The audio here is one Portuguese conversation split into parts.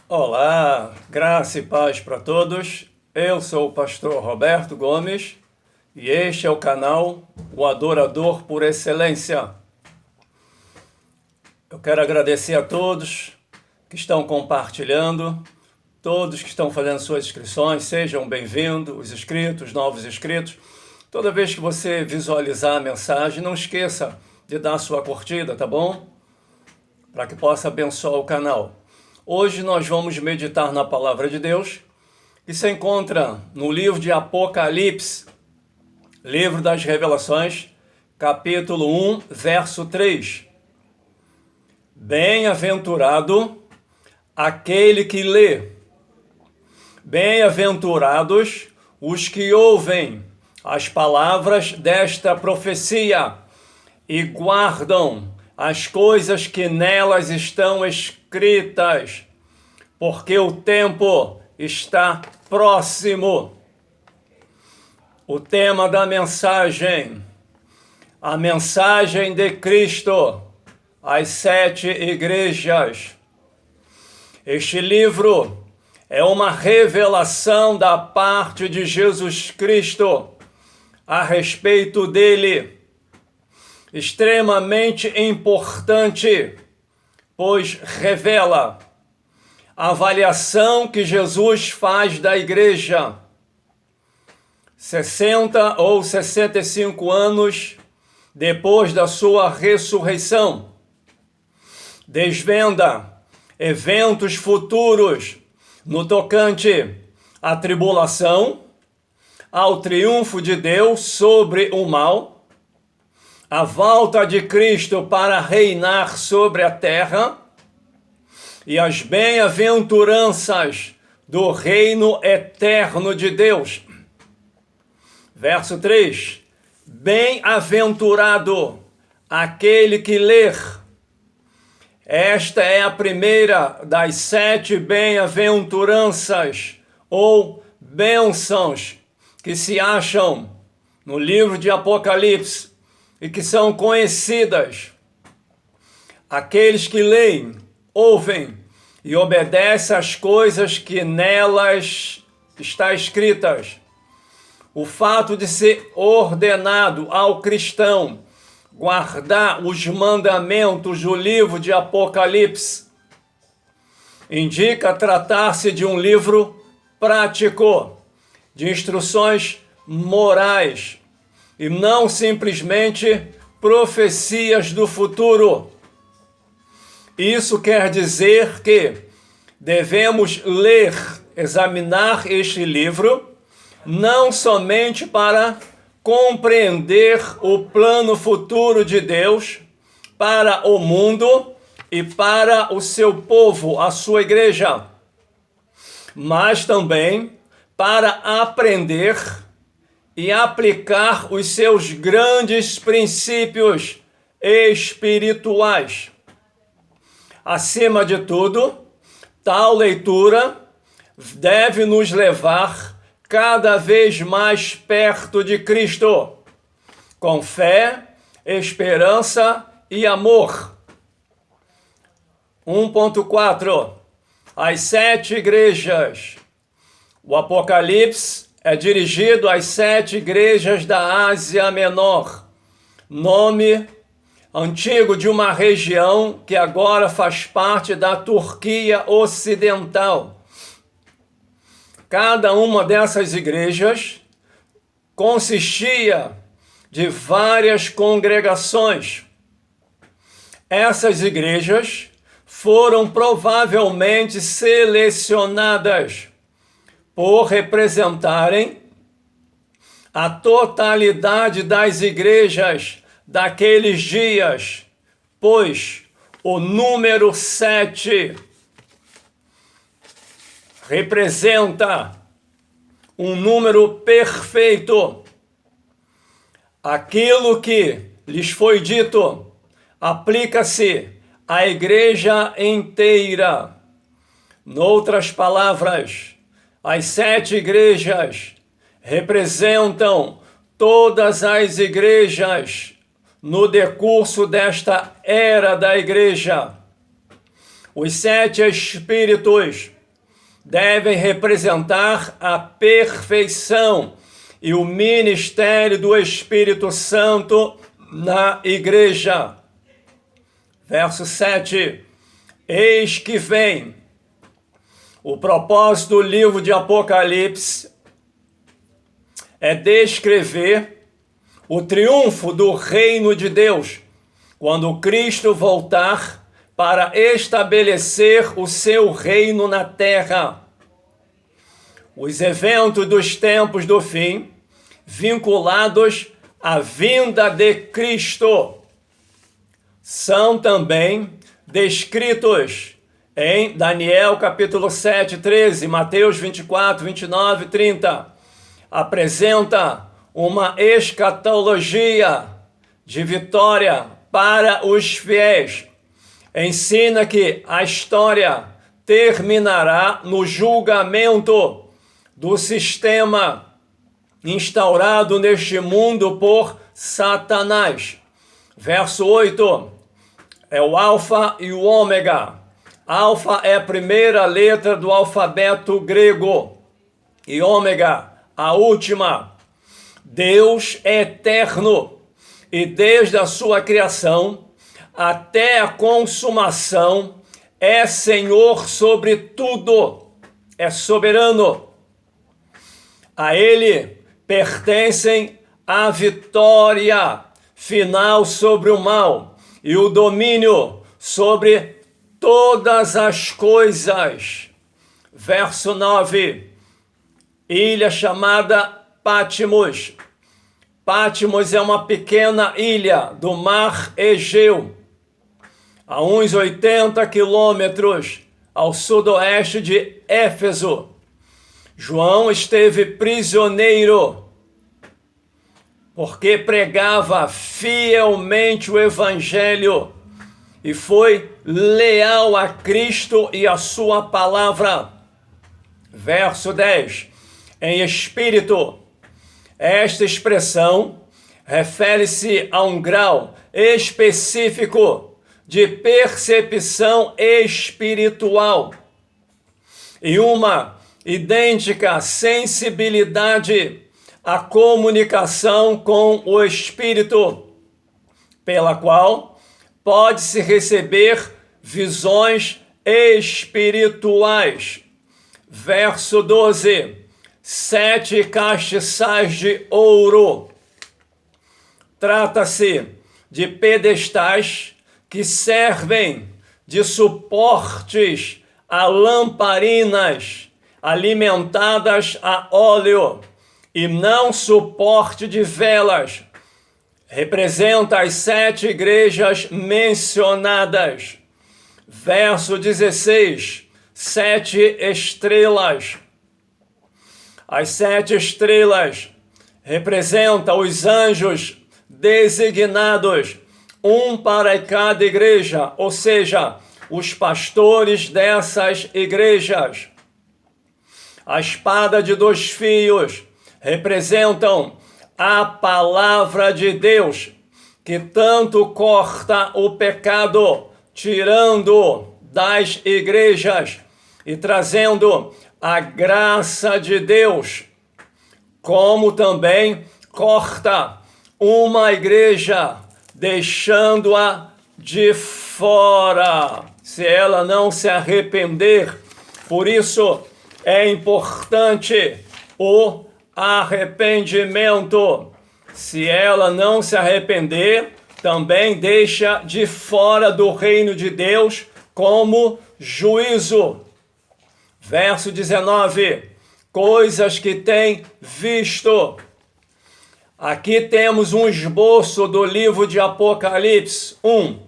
Olá, graça e paz para todos. Eu sou o pastor Roberto Gomes e este é o canal O Adorador por Excelência. Eu quero agradecer a todos que estão compartilhando, todos que estão fazendo suas inscrições, sejam bem-vindos, os inscritos, novos inscritos. Toda vez que você visualizar a mensagem, não esqueça de dar sua curtida, tá bom? Para que possa abençoar o canal. Hoje nós vamos meditar na Palavra de Deus, que se encontra no livro de Apocalipse, livro das Revelações, capítulo 1, verso 3. Bem-aventurado aquele que lê, bem-aventurados os que ouvem as palavras desta profecia e guardam as coisas que nelas estão escritas, porque o tempo está próximo. O tema da mensagem, a mensagem de Cristo às 7 igrejas. Este livro é uma revelação da parte de Jesus Cristo a respeito dele, extremamente importante, pois revela a avaliação que Jesus faz da igreja 60 ou 65 anos depois da sua ressurreição. Desvenda eventos futuros no tocante à tribulação, ao triunfo de Deus sobre o mal, a volta de Cristo para reinar sobre a terra e as bem-aventuranças do reino eterno de Deus. Verso 3. Bem-aventurado aquele que ler. Esta é a primeira das 7 bem-aventuranças ou bênçãos que se acham no livro de Apocalipse e que são conhecidas. Aqueles que leem, ouvem e obedecem às coisas que nelas está escritas. O fato de ser ordenado ao cristão guardar os mandamentos do livro de Apocalipse indica tratar-se de um livro prático, de instruções morais, e não simplesmente profecias do futuro. Isso quer dizer que devemos ler, examinar este livro, não somente para compreender o plano futuro de Deus para o mundo e para o seu povo, a sua igreja, mas também para aprender e aplicar os seus grandes princípios espirituais. Acima de tudo, tal leitura deve nos levar cada vez mais perto de Cristo, com fé, esperança e amor. 1.4 As 7 igrejas. O Apocalipse é dirigido às 7 igrejas da Ásia Menor, nome antigo de uma região que agora faz parte da Turquia Ocidental. Cada uma dessas igrejas consistia de várias congregações. Essas igrejas foram provavelmente selecionadas por representarem a totalidade das igrejas daqueles dias, pois o número 7 representa um número perfeito. Aquilo que lhes foi dito aplica-se à igreja inteira. Noutras palavras, as 7 igrejas representam todas as igrejas no decurso desta era da igreja. Os 7 espíritos devem representar a perfeição e o ministério do Espírito Santo na igreja. Verso 7. Eis que vem. O propósito do livro de Apocalipse é descrever o triunfo do reino de Deus, quando Cristo voltar para estabelecer o seu reino na terra. Os eventos dos tempos do fim, vinculados à vinda de Cristo, são também descritos em Daniel capítulo 7, 13, Mateus 24, 29 e 30. Apresenta uma escatologia de vitória para os fiéis. Ensina que a história terminará no julgamento do sistema instaurado neste mundo por Satanás. Verso 8 é o Alfa e o Ômega. Alfa é a primeira letra do alfabeto grego e Ômega, a última. Deus é eterno e desde a sua criação até a consumação é Senhor sobre tudo, é soberano. A Ele pertencem a vitória final sobre o mal e o domínio sobre todas as coisas. Verso 9. Ilha chamada Patmos. Patmos é uma pequena ilha do mar Egeu, a uns 80 quilômetros ao sudoeste de Éfeso. João esteve prisioneiro porque pregava fielmente o Evangelho e foi leal a Cristo e a sua palavra. Verso 10. Em espírito. Esta expressão refere-se a um grau específico de percepção espiritual e uma idêntica sensibilidade à comunicação com o Espírito, pela qual pode-se receber visões espirituais. Verso 12. 7 castiçais de ouro. Trata-se de pedestais que servem de suportes a lamparinas alimentadas a óleo e não suporte de velas. Representa as 7 igrejas mencionadas. Verso 16. 7 estrelas. As 7 estrelas representam os anjos designados, um para cada igreja, ou seja, os pastores dessas igrejas. A espada de 2 fios representam a palavra de Deus, que tanto corta o pecado, tirando das igrejas e trazendo a graça de Deus, como também corta uma igreja, deixando-a de fora, se ela não se arrepender. Por isso é importante o arrependimento. Se ela não se arrepender, também deixa de fora do reino de Deus como juízo. Verso 19, coisas que tem visto. Aqui temos um esboço do livro de Apocalipse. 1.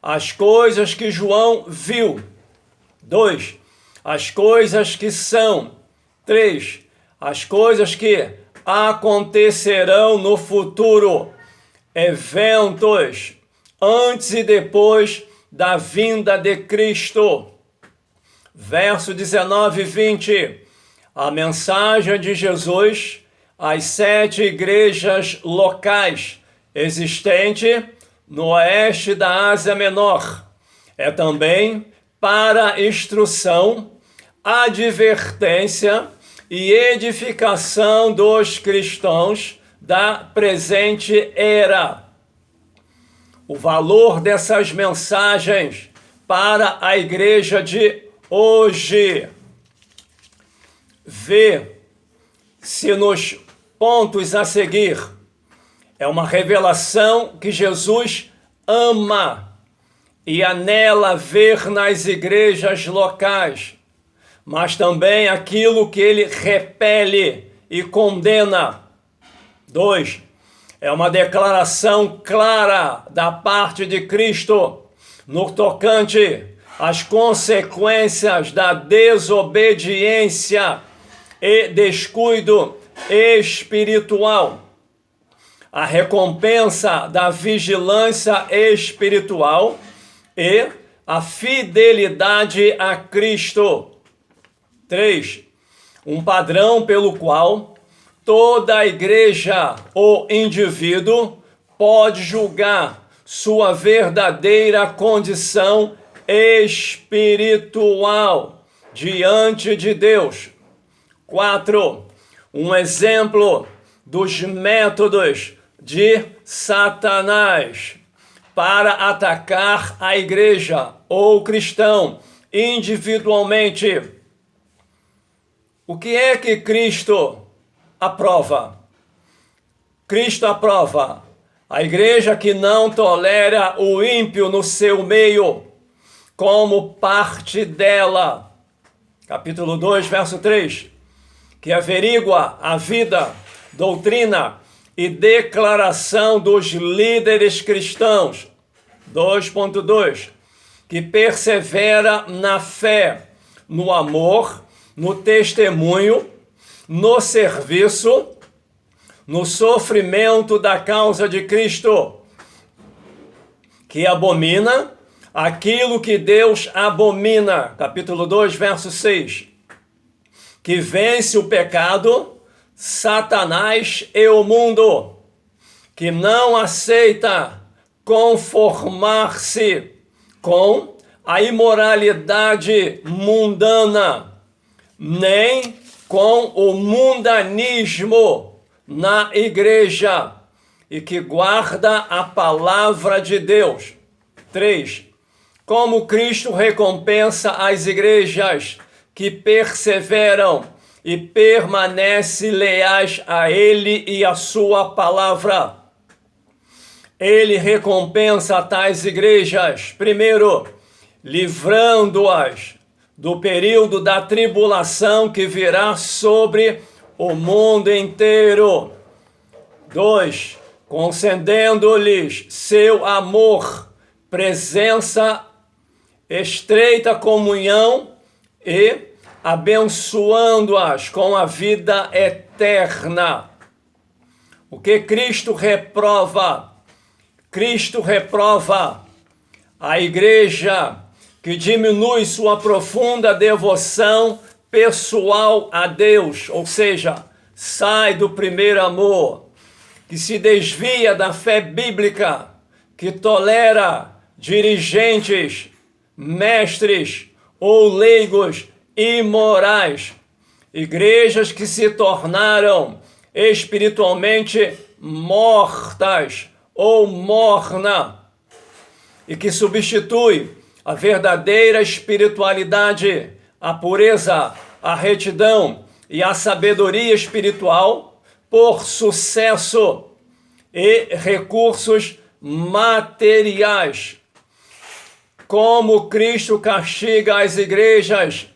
As coisas que João viu. 2. As coisas que são. 3. As coisas que acontecerão no futuro. Eventos antes e depois da vinda de Cristo. Verso 19 e 20, a mensagem de Jesus às 7 igrejas locais existentes no oeste da Ásia Menor. É também para instrução advertência e edificação dos cristãos da presente era. O valor dessas mensagens para a igreja de hoje. Vê-se nos pontos a seguir. É uma revelação que Jesus ama e anela ver nas igrejas locais, mas também aquilo que ele repele e condena. 2. É uma declaração clara da parte de Cristo no tocante às consequências da desobediência e descuido espiritual. A recompensa da vigilância espiritual e a fidelidade a Cristo. 3. Um padrão pelo qual toda a igreja ou indivíduo pode julgar sua verdadeira condição espiritual diante de Deus. 4. Um exemplo dos métodos de Satanás para atacar a igreja ou cristão individualmente. O que é que Cristo aprova? Cristo aprova a igreja que não tolera o ímpio no seu meio, como parte dela. Capítulo 2, verso 3. Que averigua a vida, doutrina e declaração dos líderes cristãos. 2.2. Que persevera na fé, no amor, no testemunho, no serviço, no sofrimento da causa de Cristo, que abomina aquilo que Deus abomina. Capítulo 2, verso 6. Que vence o pecado, Satanás e o mundo, que não aceita conformar-se com a imoralidade mundana, nem com o mundanismo na igreja, e que guarda a palavra de Deus. 3. Como Cristo recompensa as igrejas que perseveram e permanecem leais a Ele e a sua palavra. Ele recompensa tais igrejas, primeiro, livrando-as do período da tribulação que virá sobre o mundo inteiro. 2. Concedendo-lhes seu amor, presença, estreita comunhão e abençoando-as com a vida eterna. O que Cristo reprova? Cristo reprova a igreja que diminui sua profunda devoção pessoal a Deus, ou seja, sai do primeiro amor, que se desvia da fé bíblica, que tolera dirigentes, mestres ou leigos imorais, igrejas que se tornaram espiritualmente mortas ou morna, e que substitui a verdadeira espiritualidade, a pureza, a retidão e a sabedoria espiritual por sucesso e recursos materiais. Como Cristo castiga as igrejas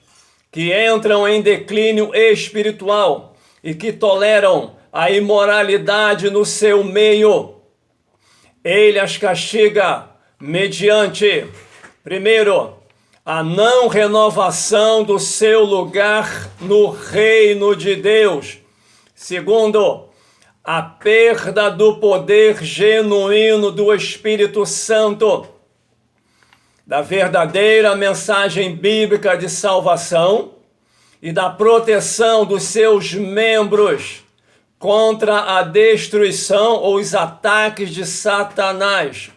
que entram em declínio espiritual e que toleram a imoralidade no seu meio. Ele as castiga mediante, primeiro, a não renovação do seu lugar no reino de Deus. Segundo, a perda do poder genuíno do Espírito Santo, da verdadeira mensagem bíblica de salvação e da proteção dos seus membros contra a destruição ou os ataques de Satanás.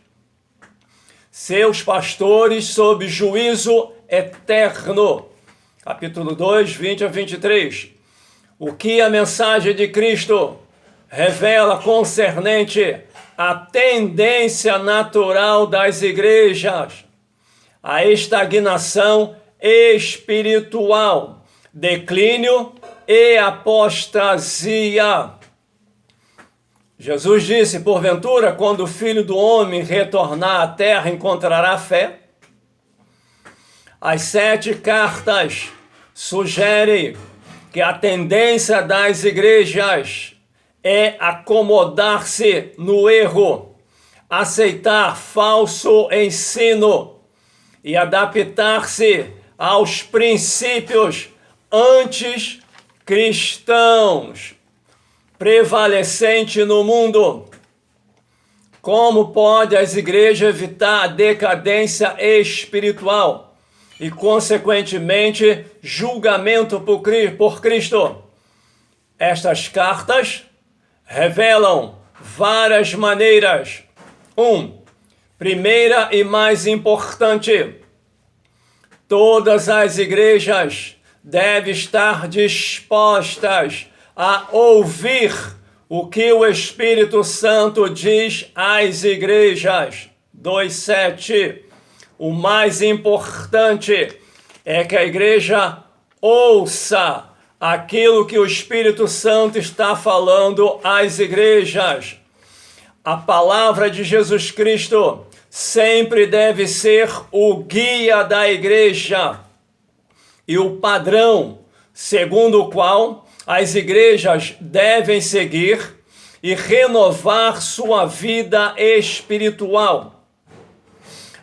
Seus pastores sob juízo eterno. capítulo 2, 20 a 23. O que a mensagem de Cristo revela concernente à tendência natural das igrejas, a estagnação espiritual, declínio e apostasia. Jesus disse, porventura, quando o Filho do Homem retornar à terra, encontrará fé? As 7 cartas sugerem que a tendência das igrejas é acomodar-se no erro, aceitar falso ensino e adaptar-se aos princípios anticristãos prevalecentes no mundo. Como pode as igrejas evitar a decadência espiritual e, consequentemente, julgamento por Cristo? Estas cartas revelam várias maneiras. Primeira e mais importante, todas as igrejas devem estar dispostas a ouvir o que o Espírito Santo diz às igrejas. 2:7. O mais importante é que a igreja ouça aquilo que o Espírito Santo está falando às igrejas. A palavra de Jesus Cristo sempre deve ser o guia da igreja e o padrão segundo o qual as igrejas devem seguir e renovar sua vida espiritual.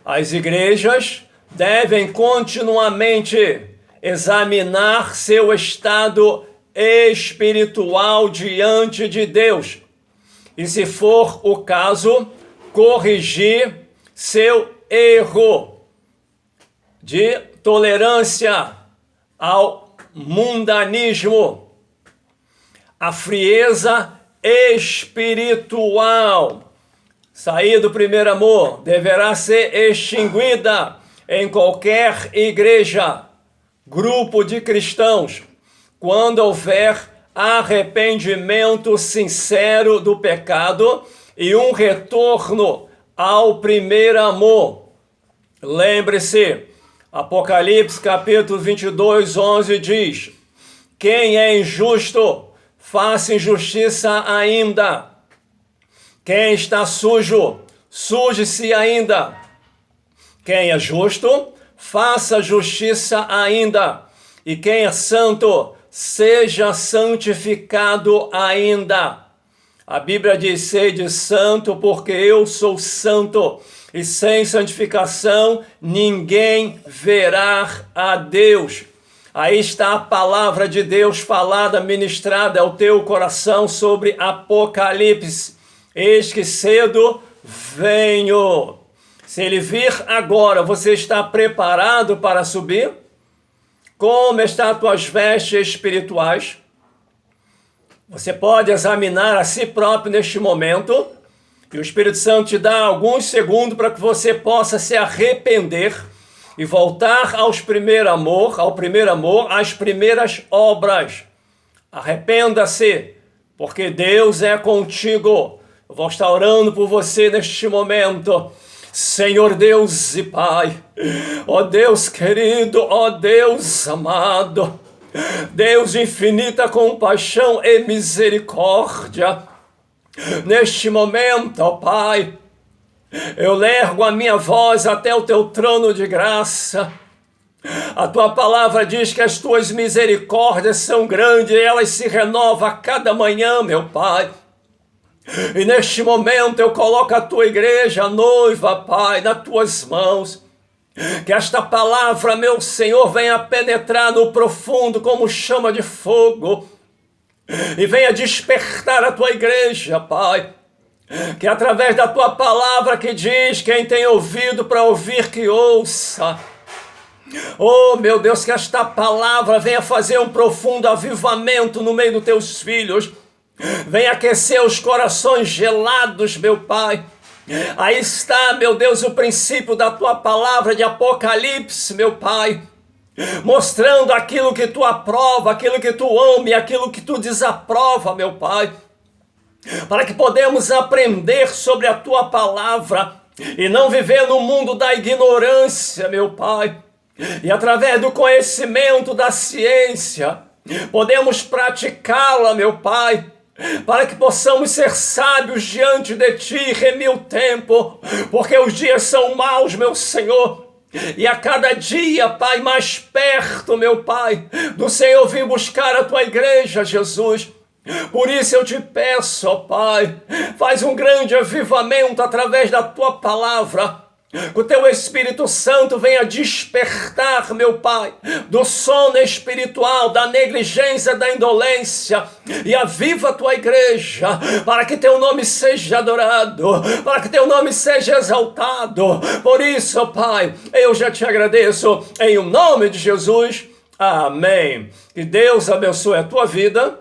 As igrejas devem continuamente examinar seu estado espiritual diante de Deus e, se for o caso, corrigir seu erro de tolerância ao mundanismo. A frieza espiritual, sair do primeiro amor, deverá ser extinguida em qualquer igreja, grupo de cristãos, quando houver arrependimento sincero do pecado e um retorno ao primeiro amor. Lembre-se, Apocalipse capítulo 22, 11 diz: quem é injusto, faça injustiça ainda. Quem está sujo, suje-se ainda. Quem é justo, faça justiça ainda. E quem é santo, seja santificado ainda. A Bíblia diz: sede santo, porque eu sou santo. E sem santificação, ninguém verá a Deus. Aí está a palavra de Deus falada, ministrada ao teu coração sobre Apocalipse. Eis que cedo venho. Se ele vir agora, você está preparado para subir? Como estão as tuas vestes espirituais? Você pode examinar a si próprio neste momento, e o Espírito Santo te dá alguns segundos para que você possa se arrepender e voltar ao primeiro amor, às primeiras obras. Arrependa-se, porque Deus é contigo. Eu vou estar orando por você neste momento. Senhor Deus e Pai, ó Deus querido, ó Deus amado, Deus de infinita compaixão e misericórdia, neste momento, ó Pai, eu lergo a minha voz até o teu trono de graça. A tua palavra diz que as tuas misericórdias são grandes e elas se renovam a cada manhã, meu Pai. E neste momento eu coloco a tua igreja, a noiva, Pai, nas tuas mãos. Que esta palavra, meu Senhor, venha penetrar no profundo como chama de fogo e venha despertar a tua igreja, Pai. Que através da tua palavra que diz, quem tem ouvido para ouvir que ouça. Oh, meu Deus, que esta palavra venha fazer um profundo avivamento no meio dos teus filhos. Venha aquecer os corações gelados, meu Pai. Aí está, meu Deus, o princípio da tua palavra de Apocalipse, meu Pai. mostrando aquilo que tu aprova, aquilo que tu ama e aquilo que tu desaprova, meu Pai, para que podemos aprender sobre a tua palavra e não viver no mundo da ignorância, meu Pai, e através do conhecimento da ciência, podemos praticá-la, meu Pai, para que possamos ser sábios diante de Ti e remir o tempo, porque os dias são maus, meu Senhor, e a cada dia, Pai, mais perto, meu Pai, do Senhor vim buscar a Tua igreja, Jesus. Por isso eu te peço, ó Pai, faz um grande avivamento através da Tua palavra, que o Teu Espírito Santo venha despertar, meu Pai, do sono espiritual, da negligência, da indolência, e aviva a Tua igreja, para que Teu nome seja adorado, para que Teu nome seja exaltado. Por isso, ó Pai, eu já te agradeço, em o nome de Jesus, amém. Que Deus abençoe a tua vida,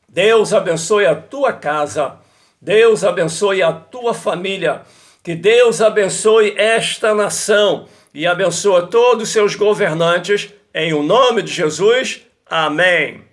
Deus abençoe a tua casa, Deus abençoe a tua família, que Deus abençoe esta nação e abençoe todos os seus governantes, em o nome de Jesus, amém.